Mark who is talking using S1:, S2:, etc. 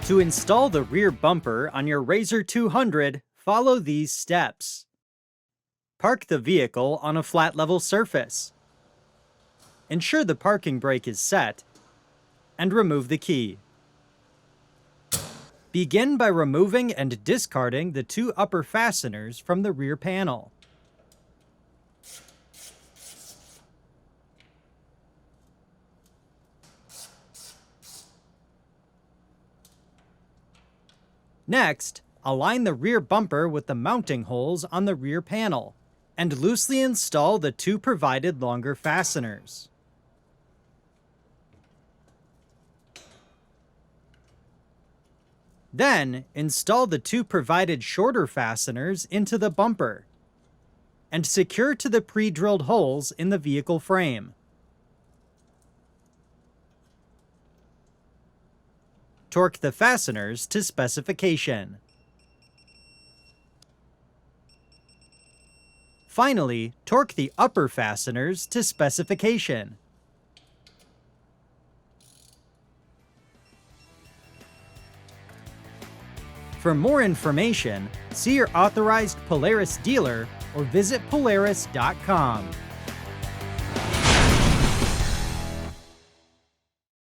S1: To install the rear bumper on your RZR 200, follow these steps. Park the vehicle on a flat level surface. Ensure the parking brake is set, and remove the key. Begin by removing and discarding the two upper fasteners from the rear panel. Next, align the rear bumper with the mounting holes on the rear panel, and loosely install the two provided longer fasteners. Then, install the two provided shorter fasteners into the bumper, and secure to the pre-drilled holes in the vehicle frame. Torque the fasteners to specification. Finally, torque the upper fasteners to specification. For more information, see your authorized Polaris dealer or visit Polaris.com.